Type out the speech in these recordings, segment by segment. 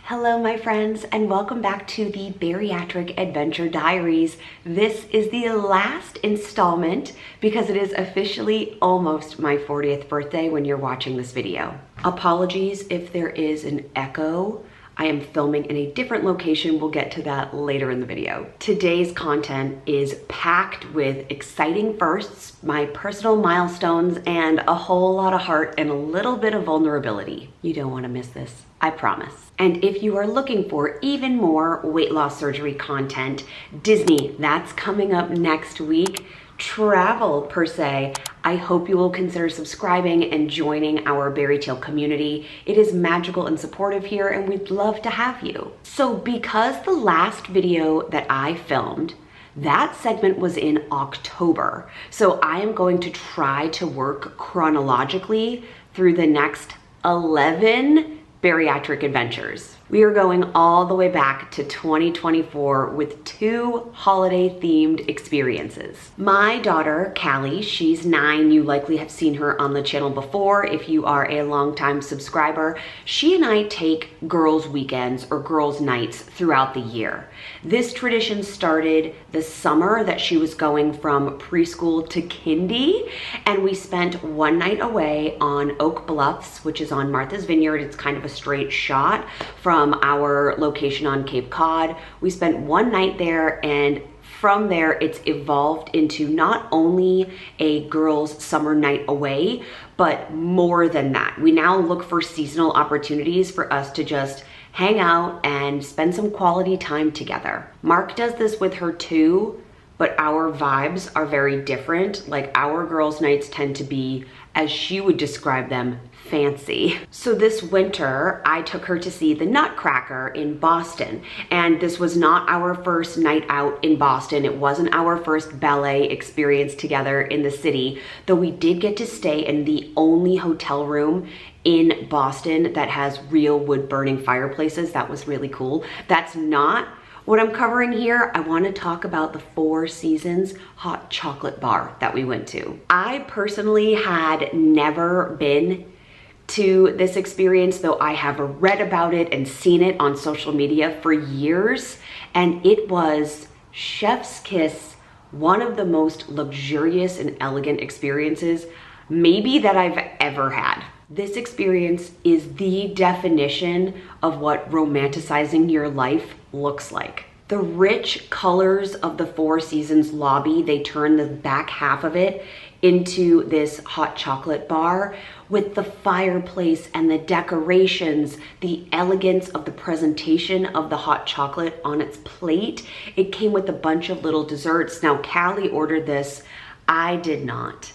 Hello my friends, and welcome back to the Bariatric Adventure Diaries. This is the last installment because it is officially almost my 40th birthday when you're watching this video. Apologies if there is an echo. I am filming in a different location. We'll get to that later in the video. Today's content is packed with exciting firsts, my personal milestones, and a whole lot of heart and a little bit of vulnerability. You don't want to miss this, I promise. And if you are looking for even more weight loss surgery content, Disney, that's coming up next week. Travel per se, I hope you will consider subscribing and joining our BariTale community. It is magical and supportive here, and we'd love to have you. So because the last video that I filmed, that segment was in October, so I am going to try to work chronologically through the next 11 bariatric adventures. We are going all the way back to 2024 with 2 holiday-themed experiences. My daughter, Callie, she's 9. You likely have seen her on the channel before if you are a longtime subscriber. She and I take girls' weekends or girls' nights throughout the year. This tradition started the summer that she was going from preschool to kindy, and we spent one night away on Oak Bluffs, which is on Martha's Vineyard. It's kind of a straight shot from our location on Cape Cod. We spent one night there, and from there it's evolved into not only a girls' summer night away, but more than that. We now look for seasonal opportunities for us to just hang out and spend some quality time together. Mark does this with her too, but our vibes are very different. Like, our girls' nights tend to be, as she would describe them, fancy. So this winter, I took her to see the Nutcracker in Boston. And this was not our first night out in Boston. It wasn't our first ballet experience together in the city, though we did get to stay in the only hotel room in Boston that has real wood burning fireplaces. That was really cool. That's not what I'm covering here. I want to talk about the Four Seasons hot chocolate bar that we went to. I personally had never been to this experience, though I have read about it and seen it on social media for years, and it was chef's kiss, one of the most luxurious and elegant experiences maybe that I've ever had. This experience is the definition of what romanticizing your life looks like. The rich colors of the Four Seasons lobby, they turn the back half of it into this hot chocolate bar with the fireplace and the decorations, the elegance of the presentation of the hot chocolate on its plate. It came with a bunch of little desserts. Now, Callie ordered this. I did not.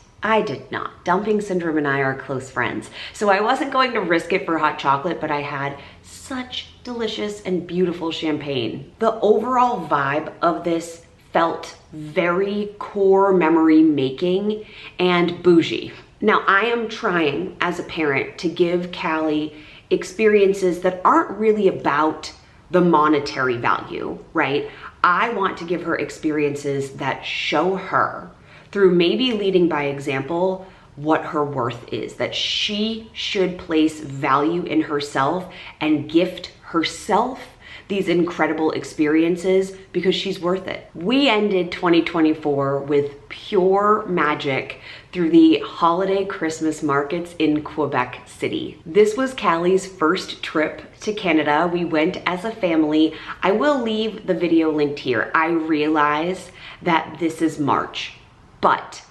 Dumping syndrome and I are close friends, so I wasn't going to risk it for hot chocolate, but I had such delicious and beautiful champagne. The overall vibe of this felt very core memory making and bougie. Now, I am trying as a parent to give Callie experiences that aren't really about the monetary value, right? I want to give her experiences that show her, through maybe leading by example, what her worth is, that she should place value in herself and gift herself these incredible experiences because she's worth it. We ended 2024 with pure magic through the holiday Christmas markets in Quebec City. This was Callie's first trip to Canada. We went as a family. I will leave the video linked here. I realize that this is March, but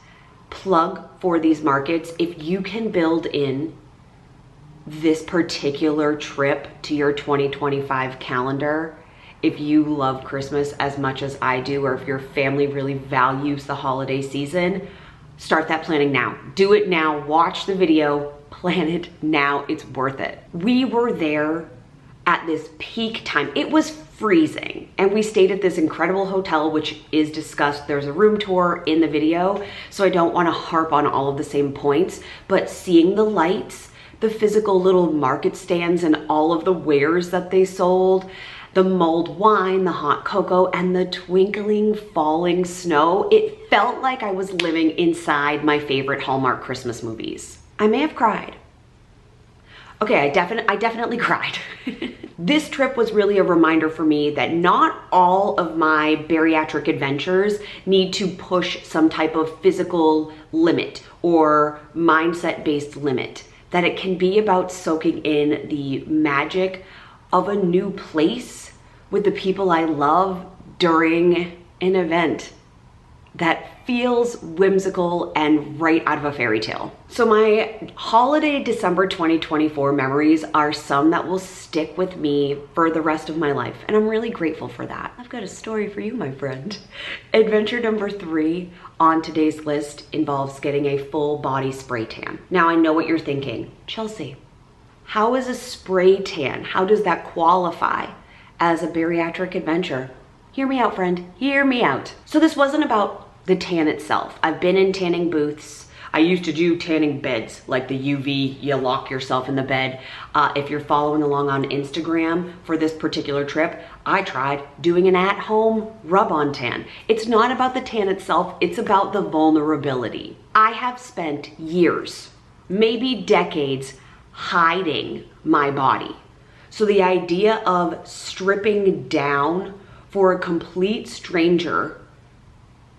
plug for these markets. If you can build in this particular trip to your 2025 calendar, if you love Christmas as much as I do, or if your family really values the holiday season, start that planning now. Do it now. Watch the video. Plan it now. It's worth it. We were there at this peak time. It was freezing, and we stayed at this incredible hotel, which is discussed. There's a room tour in the video, so I don't want to harp on all of the same points, but seeing the lights, the physical little market stands and all of the wares that they sold, the mulled wine, the hot cocoa, and the twinkling falling snow, it felt like I was living inside my favorite Hallmark Christmas movies. I may have cried. Okay, I definitely cried. This trip was really a reminder for me that not all of my bariatric adventures need to push some type of physical limit or mindset-based limit. That it can be about soaking in the magic of a new place with the people I love during an event that feels whimsical and right out of a fairy tale. So my holiday December 2024 memories are some that will stick with me for the rest of my life, and I'm really grateful for that. I've got a story for you, my friend. Adventure number 3 on today's list involves getting a full body spray tan. Now I know what you're thinking, Chelsea, how is a spray tan? How does that qualify as a bariatric adventure? Hear me out, friend, hear me out. So this wasn't about the tan itself. I've been in tanning booths. I used to do tanning beds, like the UV, you lock yourself in the bed. If you're following along on Instagram for this particular trip, I tried doing an at-home rub-on tan. It's not about the tan itself, it's about the vulnerability. I have spent years, maybe decades, hiding my body. So the idea of stripping down for a complete stranger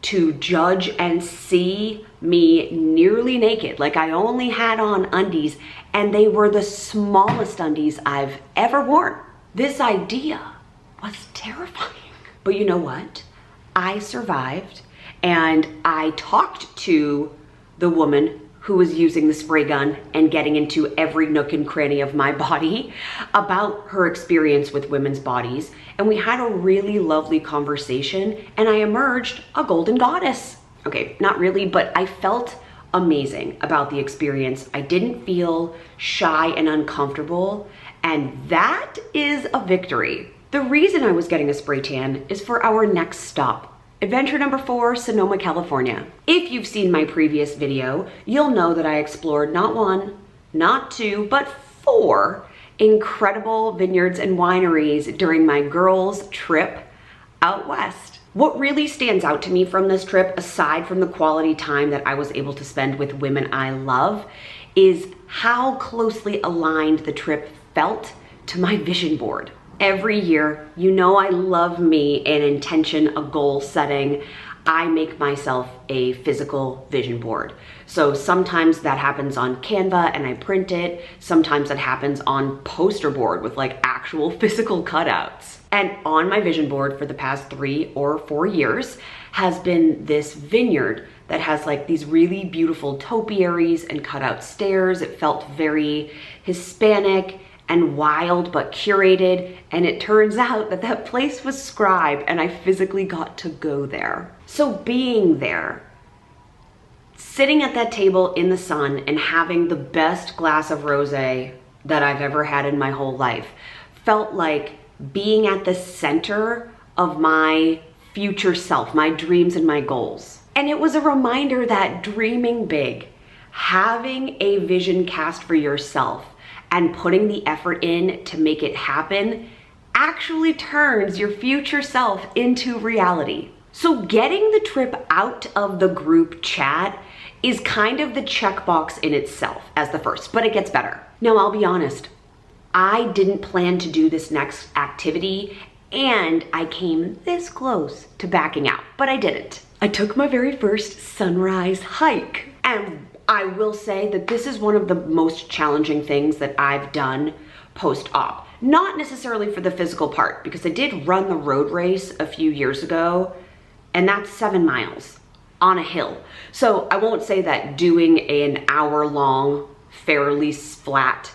to judge and see me nearly naked, like I only had on undies, and they were the smallest undies I've ever worn. This idea was terrifying. But you know what? I survived, and I talked to the woman who was using the spray gun and getting into every nook and cranny of my body about her experience with women's bodies. And we had a really lovely conversation, and I emerged a golden goddess. Okay, not really, but I felt amazing about the experience. I didn't feel shy and uncomfortable, and that is a victory. The reason I was getting a spray tan is for our next stop. Adventure number 4, Sonoma, California. If you've seen my previous video, you'll know that I explored not 1, not 2, but 4 incredible vineyards and wineries during my girls' trip out west. What really stands out to me from this trip, aside from the quality time that I was able to spend with women I love, is how closely aligned the trip felt to my vision board. Every year, you know I love me an intention, a goal setting. I make myself a physical vision board. So sometimes that happens on Canva and I print it. Sometimes that happens on poster board with like actual physical cutouts. And on my vision board for the past 3 or 4 years has been this vineyard that has like these really beautiful topiaries and cutout stairs. It felt very Hispanic and wild but curated, and it turns out that that place was scribed and I physically got to go there. So being there, sitting at that table in the sun and having the best glass of rosé that I've ever had in my whole life felt like being at the center of my future self, my dreams and my goals. And it was a reminder that dreaming big, having a vision cast for yourself, and putting the effort in to make it happen actually turns your future self into reality. So getting the trip out of the group chat is kind of the checkbox in itself as the first, but it gets better. Now, I'll be honest, I didn't plan to do this next activity, and I came this close to backing out, but I didn't. I took my very first sunrise hike, and I will say that this is one of the most challenging things that I've done post-op. Not necessarily for the physical part, because I did run the road race a few years ago, and that's 7 miles on a hill. So I won't say that doing an hour-long, fairly flat,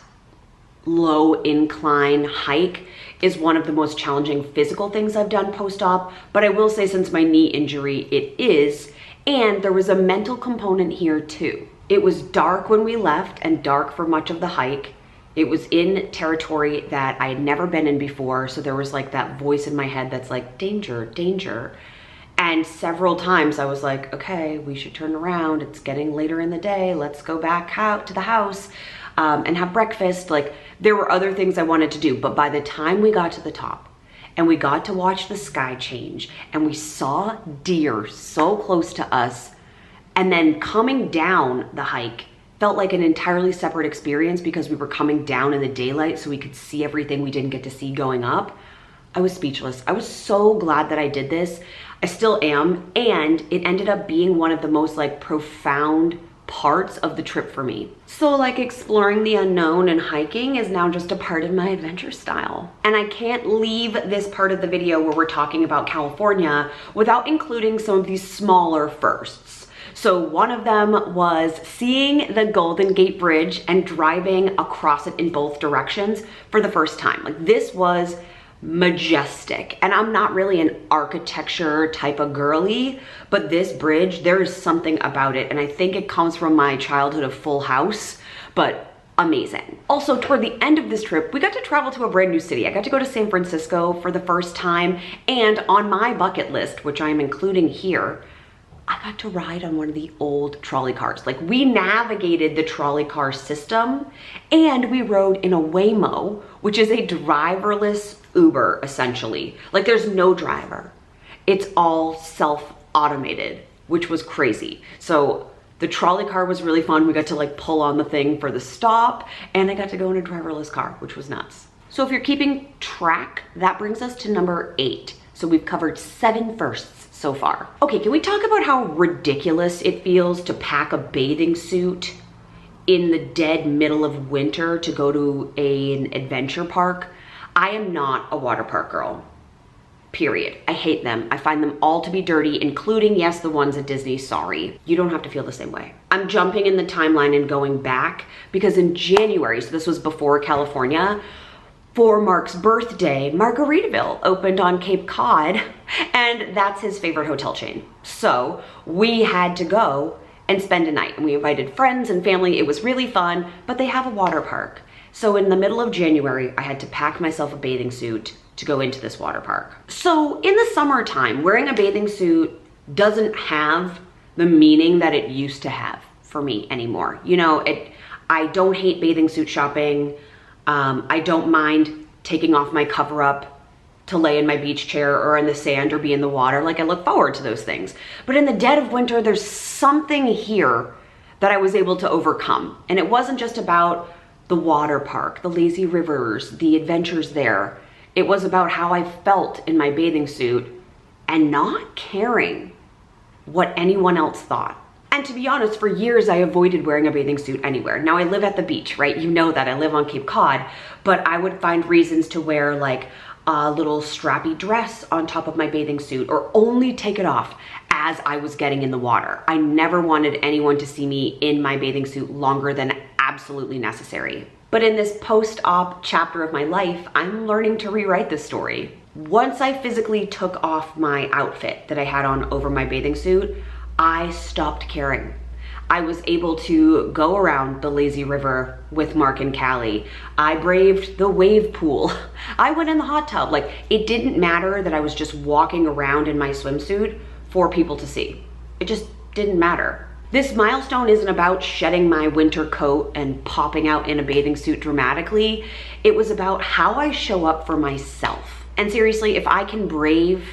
low incline hike is one of the most challenging physical things I've done post-op, but I will say since my knee injury, it is, and there was a mental component here too. It was dark when we left and dark for much of the hike. It was in territory that I had never been in before, so there was like that voice in my head that's like, danger, danger. And several times I was like, okay, we should turn around. It's getting later in the day. Let's go back out to the house and have breakfast. Like, there were other things I wanted to do, but by the time we got to the top and we got to watch the sky change and we saw deer so close to us, and then coming down the hike felt like an entirely separate experience because we were coming down in the daylight so we could see everything we didn't get to see going up. I was speechless. I was so glad that I did this. I still am, and it ended up being one of the most like profound parts of the trip for me. So like exploring the unknown and hiking is now just a part of my adventure style. And I can't leave this part of the video where we're talking about California without including some of these smaller firsts. So one of them was seeing the Golden Gate Bridge and driving across it in both directions for the first time. Like, this was majestic. And I'm not really an architecture type of girly, but this bridge, there is something about it. And I think it comes from my childhood of Full House, but amazing. Also, toward the end of this trip, we got to travel to a brand new city. I got to go to San Francisco for the first time. And on my bucket list, which I'm including here, I got to ride on one of the old trolley cars. Like, we navigated the trolley car system, and we rode in a Waymo, which is a driverless Uber, essentially. Like, there's no driver. It's all self-automated, which was crazy. So the trolley car was really fun. We got to like pull on the thing for the stop, and I got to go in a driverless car, which was nuts. So if you're keeping track, that brings us to number 8. So we've covered 7 firsts so far. Okay, can we talk about how ridiculous it feels to pack a bathing suit in the dead middle of winter to go to an adventure park? I am not a water park girl, period. I hate them. I find them all to be dirty, including, yes, the ones at Disney. Sorry. You don't have to feel the same way. I'm jumping in the timeline and going back because in January, so this was before California, for Mark's birthday, Margaritaville opened on Cape Cod, and that's his favorite hotel chain. So we had to go and spend a night, and we invited friends and family. It was really fun, but they have a water park. So in the middle of January, I had to pack myself a bathing suit to go into this water park. So in the summertime, wearing a bathing suit doesn't have the meaning that it used to have for me anymore. You know, I don't hate bathing suit shopping. I don't mind taking off my cover up to lay in my beach chair or in the sand or be in the water. Like, I look forward to those things. But in the dead of winter, there's something here that I was able to overcome. And it wasn't just about the water park, the lazy rivers, the adventures there. It was about how I felt in my bathing suit and not caring what anyone else thought. And to be honest, for years I avoided wearing a bathing suit anywhere. Now I live at the beach, right? You know that, I live on Cape Cod, but I would find reasons to wear like a little strappy dress on top of my bathing suit, or only take it off as I was getting in the water. I never wanted anyone to see me in my bathing suit longer than absolutely necessary. But in this post-op chapter of my life, I'm learning to rewrite this story. Once I physically took off my outfit that I had on over my bathing suit, I stopped caring. I was able to go around the lazy river with Mark and Callie. I braved the wave pool. I went in the hot tub. Like, it didn't matter that I was just walking around in my swimsuit for people to see. It just didn't matter. This milestone isn't about shedding my winter coat and popping out in a bathing suit dramatically. It was about how I show up for myself. And seriously, if I can brave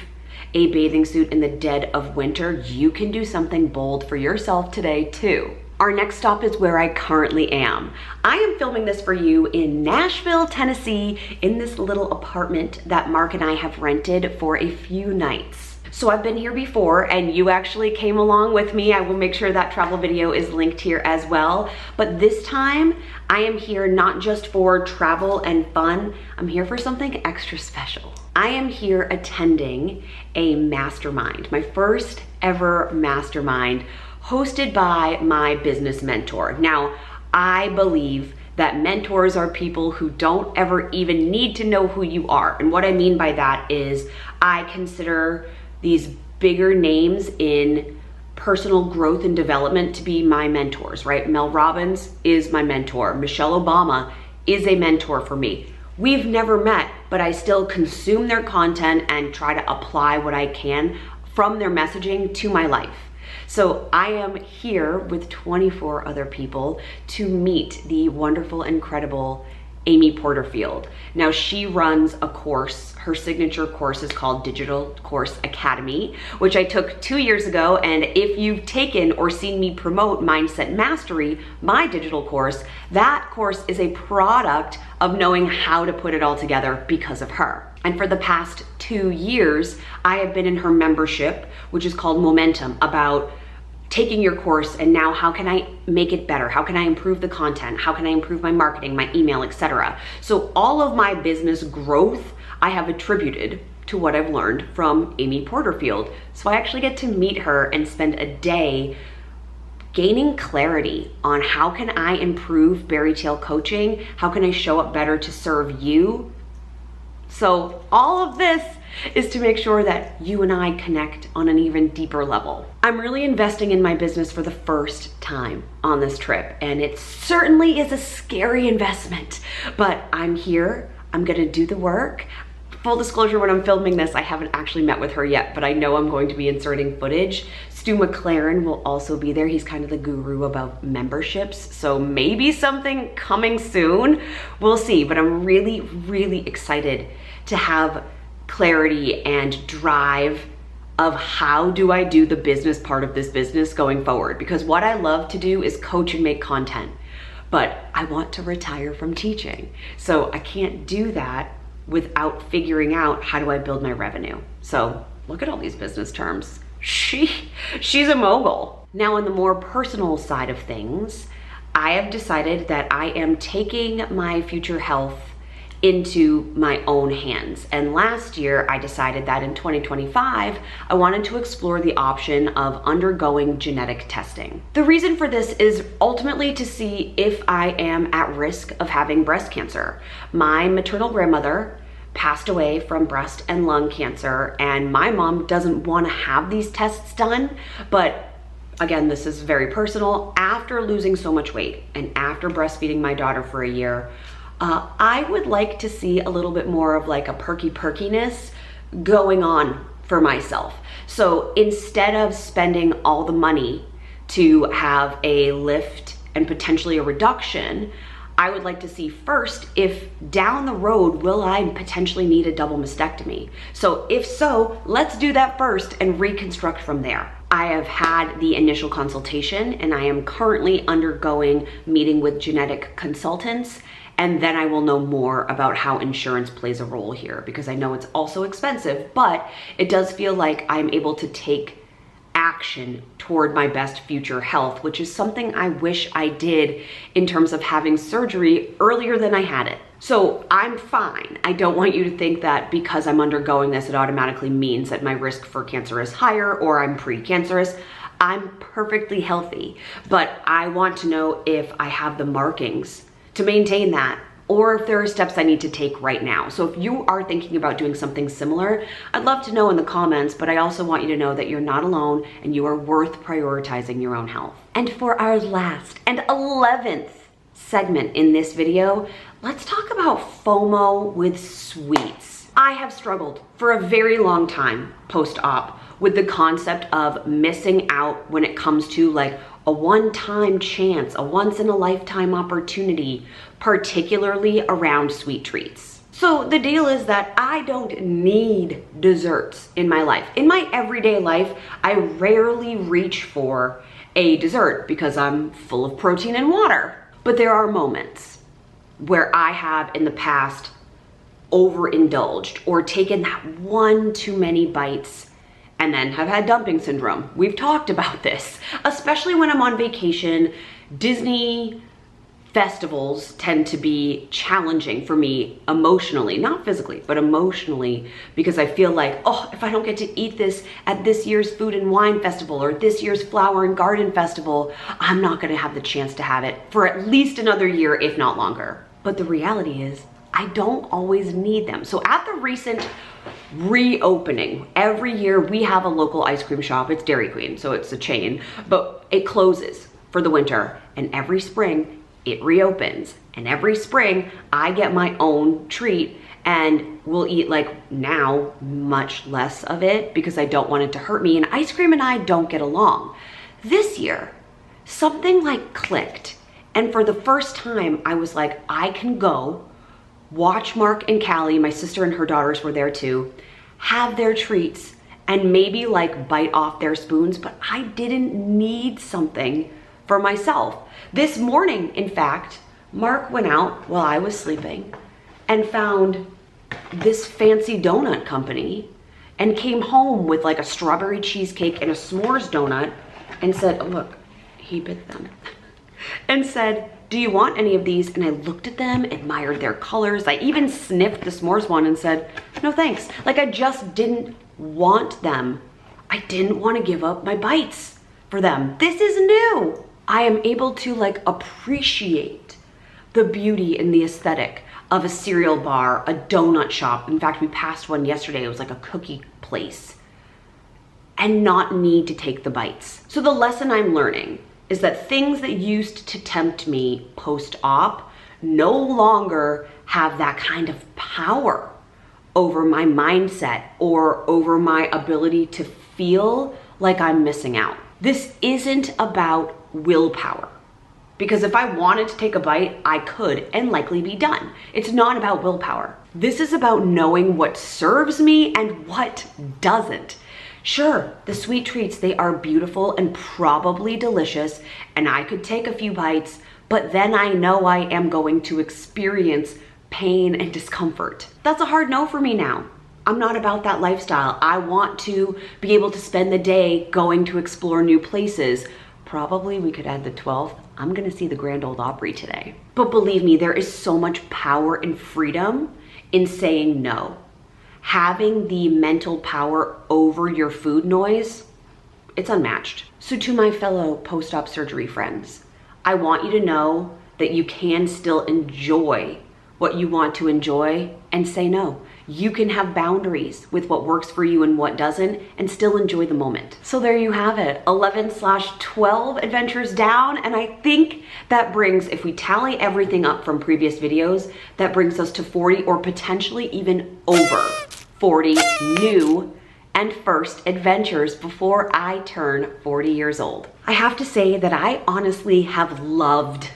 a bathing suit in the dead of winter, you can do something bold for yourself today too. Our next stop is where I currently am. I am filming this for you in Nashville, Tennessee, in this little apartment that Mark and I have rented for a few nights. So I've been here before, and you actually came along with me. I will make sure that travel video is linked here as well. But this time, I am here not just for travel and fun. I'm here for something extra special. I am here attending a mastermind, my first ever mastermind, hosted by my business mentor. Now, I believe that mentors are people who don't ever even need to know who you are. And what I mean by that is I consider these bigger names in personal growth and development to be my mentors, right? Mel Robbins is my mentor. Michelle Obama is a mentor for me. We've never met, but I still consume their content and try to apply what I can from their messaging to my life. So I am here with 24 other people to meet the wonderful, incredible Amy Porterfield. Now she runs a course, her signature course is called Digital Course Academy, which I took 2 years ago. And if you've taken or seen me promote Mindset Mastery, my digital course, that course is a product of knowing how to put it all together because of her. And for the past 2 years, I have been in her membership, which is called Momentum, about taking your course and now how can I make it better? How can I improve the content? How can I improve my marketing, my email, etc.? So all of my business growth I have attributed to what I've learned from Amy Porterfield. So I actually get to meet her and spend a day gaining clarity on how can I improve BariTale coaching? How can I show up better to serve you? So all of this is to make sure that you and I connect on an even deeper level. I'm really investing in my business for the first time on this trip, and it certainly is a scary investment, but I'm here, I'm gonna do the work. Full disclosure, when I'm filming this, I haven't actually met with her yet, but I know I'm going to be inserting footage. Stu McLaren will also be there. He's kind of the guru about memberships, so maybe something coming soon. We'll see, but I'm really, really excited to have clarity and drive of how do I do the business part of this business going forward, because what I love to do is coach and make content, but I want to retire from teaching. So I can't do that without figuring out how do I build my revenue. So look at all these business terms. She's a mogul. Now on the more personal side of things, I have decided that I am taking my future health into my own hands. And last year I decided that in 2025, I wanted to explore the option of undergoing genetic testing. The reason for this is ultimately to see if I am at risk of having breast cancer. My maternal grandmother passed away from breast and lung cancer, and my mom doesn't want to have these tests done, but again, this is very personal. After losing so much weight and after breastfeeding my daughter for a year, I would like to see a little bit more of like a perkiness going on for myself. So instead of spending all the money to have a lift and potentially a reduction, I would like to see first if down the road, will I potentially need a double mastectomy? So if so, let's do that first and reconstruct from there. I have had the initial consultation and I am currently undergoing meeting with genetic consultants, and then I will know more about how insurance plays a role here, because I know it's also expensive, but it does feel like I'm able to take action toward my best future health, which is something I wish I did in terms of having surgery earlier than I had it. So I'm fine. I don't want you to think that because I'm undergoing this, it automatically means that my risk for cancer is higher or I'm pre-cancerous. I'm perfectly healthy, but I want to know if I have the markings to maintain that, or if there are steps I need to take right now. So if you are thinking about doing something similar, I'd love to know in the comments, but I also want you to know that you're not alone and you are worth prioritizing your own health. And for our last and 11th segment in this video, let's talk about FOMO with sweets. I have struggled for a very long time post-op with the concept of missing out when it comes to like a one-time chance, a once-in-a-lifetime opportunity, particularly around sweet treats. So the deal is that I don't need desserts in my life. In my everyday life, I rarely reach for a dessert because I'm full of protein and water. But there are moments where I have in the past overindulged or taken that one too many bites and then have had dumping syndrome. We've talked about this, especially when I'm on vacation. Disney festivals tend to be challenging for me emotionally, not physically, but emotionally, because I feel like, oh, if I don't get to eat this at this year's Food and Wine Festival or this year's Flower and Garden Festival, I'm not gonna have the chance to have it for at least another year, if not longer. But the reality is, I don't always need them. So at the recent reopening, every year we have a local ice cream shop. It's Dairy Queen, so it's a chain, but it closes for the winter, and every spring it reopens, and every spring I get my own treat, and we'll eat, like now, much less of it because I don't want it to hurt me, and ice cream and I don't get along. This year, something like clicked, and for the first time I was like, I can go watch Mark and Callie, my sister and her daughters were there too, have their treats and maybe like bite off their spoons, but I didn't need something for myself. This morning, in fact, Mark went out while I was sleeping and found this fancy donut company and came home with like a strawberry cheesecake and a s'mores donut and said, oh, look, he bit them, and said, do you want any of these? And I looked at them, admired their colors. I even sniffed the s'mores one and said, no thanks. Like I just didn't want them. I didn't want to give up my bites for them. This is new. I am able to like appreciate the beauty and the aesthetic of a cereal bar, a donut shop. In fact, we passed one yesterday. It was like a cookie place, and not need to take the bites. So the lesson I'm learning is that things that used to tempt me post-op no longer have that kind of power over my mindset or over my ability to feel like I'm missing out. This isn't about willpower, because if I wanted to take a bite, I could and likely be done. It's not about willpower. This is about knowing what serves me and what doesn't. Sure, the sweet treats, they are beautiful and probably delicious, and I could take a few bites, but then I know I am going to experience pain and discomfort. That's a hard no for me now. I'm not about that lifestyle. I want to be able to spend the day going to explore new places. Probably we could add the 12th. I'm gonna see the Grand Ole Opry today. But believe me, there is so much power and freedom in saying no. Having the mental power over your food noise, it's unmatched. So to my fellow post-op surgery friends, I want you to know that you can still enjoy what you want to enjoy and say no. You can have boundaries with what works for you and what doesn't, and still enjoy the moment. So there you have it, 11/12 adventures down. And I think that brings, if we tally everything up from previous videos, that brings us to 40 or potentially even over 40 new and first adventures before I turn 40 years old. I have to say that I honestly have loved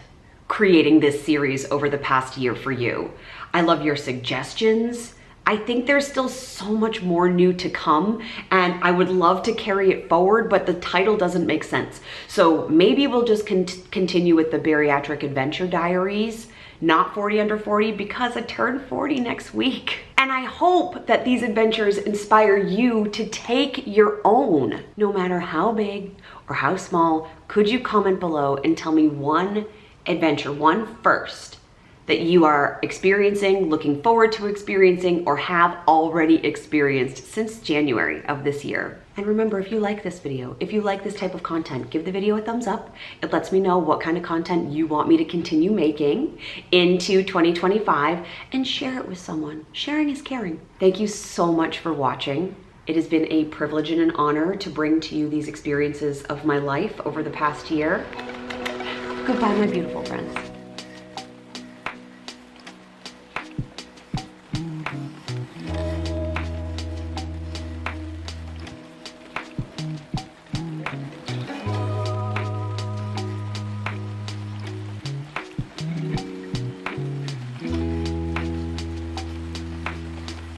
creating this series over the past year for you. I love your suggestions. I think there's still so much more new to come, and I would love to carry it forward, but the title doesn't make sense. So maybe we'll just continue with the Bariatric Adventure Diaries, not 40 Under 40, because I turn 40 next week. And I hope that these adventures inspire you to take your own, no matter how big or how small. Could you comment below and tell me one adventure, one first, that you are experiencing, looking forward to experiencing, or have already experienced since January of this year? And remember, if you like this video, if you like this type of content, give the video a thumbs up. It lets me know what kind of content you want me to continue making into 2025, and share it with someone. Sharing is caring. Thank you so much for watching. It has been a privilege and an honor to bring to you these experiences of my life over the past year. Goodbye, my beautiful friends.